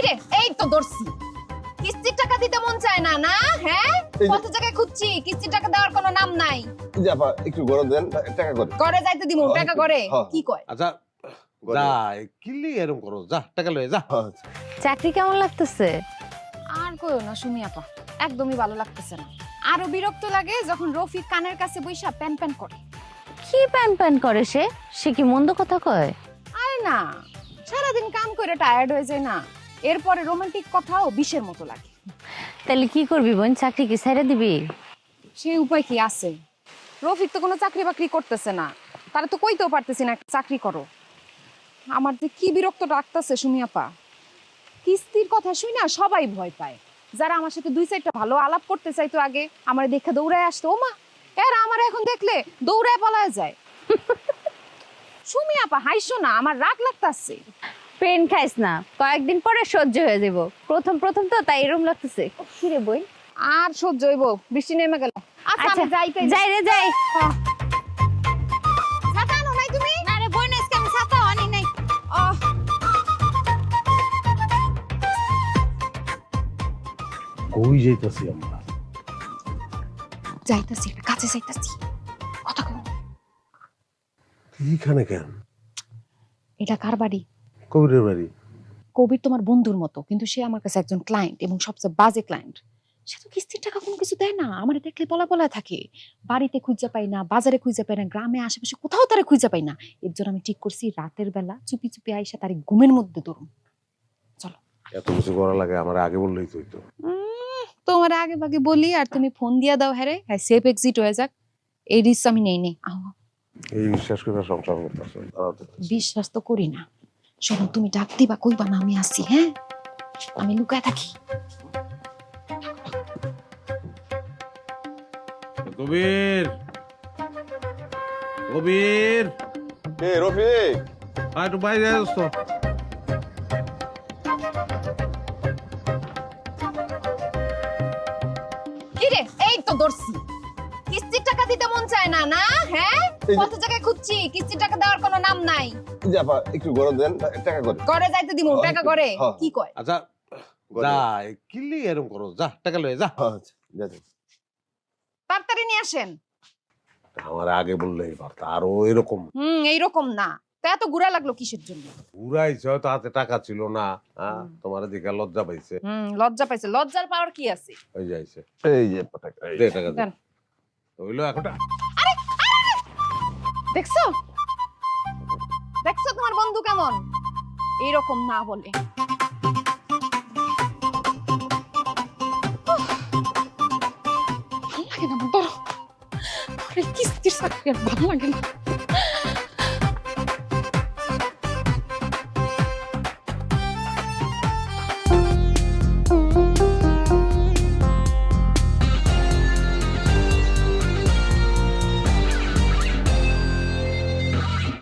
কিরে এই তো ধরছি কিস্তির টাকা দিতে মন চায় না না হ্যাঁ কত জায়গায় খুঁজছি কিস্তির টাকা দেওয়ার কোনো নাম নাই জাপা একটু গরম দেন টাকা করে করে যাইতে দিমু টাকা করে কি কয় আচ্ছা যা কিলি এরকম করো যা টাকা লয়ে যা চাকরি কেমন লাগতেছে? আর কইও না সুমি আপা একদমই ভালো লাগতেছে না আরো বিরক্ত লাগে যখন রফিক কানের কাছে বইসা প্যান প্যান করে কি প্যান প্যান করে সে? সে কি মন্দ কথা কয়? আরে না সারাদিন কাম করে টায়ার্ড হয়ে যায় না এরপরে রোমান্টিক কথাও বিষের মতো লাগে তাহলে কি করবি বোন, চাকরি কি ছেড়ে দিবি? সেই উপায় কি আছে রফিক তো কোনো চাকরি বাকরি করতেছে না তারা তো কইতেও পারতেছি না একটা চাকরি করো আমার যে কি বিরক্ত লাগতেছে সুমি আপা কিস্তির কথা শুই না সবাই ভয় পায় যারা আমার সাথে দুই সাইডটা ভালো আলাপ করতে চাইতো আগে আমার দেখে দৌড়ায় আসতো ও মা এরা আমার এখন দেখলে দৌড়ায় পালায় যায় সুমি আপা হাইসো না আমার রাগ লাগতাছে পেন খাইস না, কয়েকদিন পরে সহ্য হয়ে যাব। প্রথম প্রথম তো তাই এরকম লাগতেছে। কিরে বই আর সহ্য হইব বৃষ্টি নেমে গেল আচ্ছা আমি যাই তাই যাই রে যাই। ছাতা আনো নাই তুমি না রে বোন, আজকে আমি ছাতা আনি নাই। কই যাইতাছি আমরা? যাইতাছি একটা কাছে যাইতাছি কথা কই এইখানে কেন? এটা কার বাড়ি কবিরের বাড়ি। কবির তোমার বন্ধুর মতো কিন্তু সে আমার কাছে একজন ক্লায়েন্ট এবং সবচেয়ে বাজে ক্লায়েন্ট সে তো কিস্তির টাকা কোনো কিছু দেয় না আমার দেখলে পলা থাকে বাড়িতে খুঁজে পাই না বাজারে খুঁজে পাই না গ্রামে আশেপাশে কোথাও তারে খুঁজে পাই না এর জন্য আমি ঠিক করছি রাতের বেলা চুপি চুপি আইসা তারে ঘুমের মধ্যে ধরুন চলো এত কিছু করা লাগে আমার আগে বললেই তো হইতো। তোমার আগে ভাগে বলি আর তুমি ফোন দিয়া দাও হ্যাঁ হ্যাঁ সেফ এক্সিট হয়ে যাক এই রিস্ক আমি নেই নেই আহ এই বিশ্বাস করে সংসার করতেছ। বিশ্বাস তো করি না শোনো তুমি ডাক দিবা কইবা না আমি আসি হ্যাঁ আমি লুকায় থাকি কবির কবির এ রফিক আয় একটু বাইরে আসতো। কিরে এই তো ধরছি কিস্তির টাকা দিতে মন চায় না না হ্যাঁ কত জায়গায় খুঁজছি কিস্তির টাকা দেওয়ার কোনো নাম নাই জাপা একটু গরম দেন টাকা করে করে যাইতে দিমু টাকা করে কি কয় আচ্ছা যা কিলি এরকম করো যা টাকা লয়ে যা তাড়াতাড়ি নিয়ে আসেন আমার আগে বললেই পারতা। আরো এরকম এইরকম না তা এত গুড়া লাগলো কিসের জন্য ঘুরাইছে, হয়তো হাতে টাকা ছিল না। তোমার দিকে লজ্জা পাইছে। লজ্জা পাইছে লজ্জার পাওয়ার কি আছে ওই যাইছে এই যে টাকা দে টাকা দে দেন। হইলো এখন দেখছো দেখছো তোমার বন্ধু কেমন এইরকম না বলে ভালো লাগে না আমার কিস্তির চাকরি আর ভালো লাগে না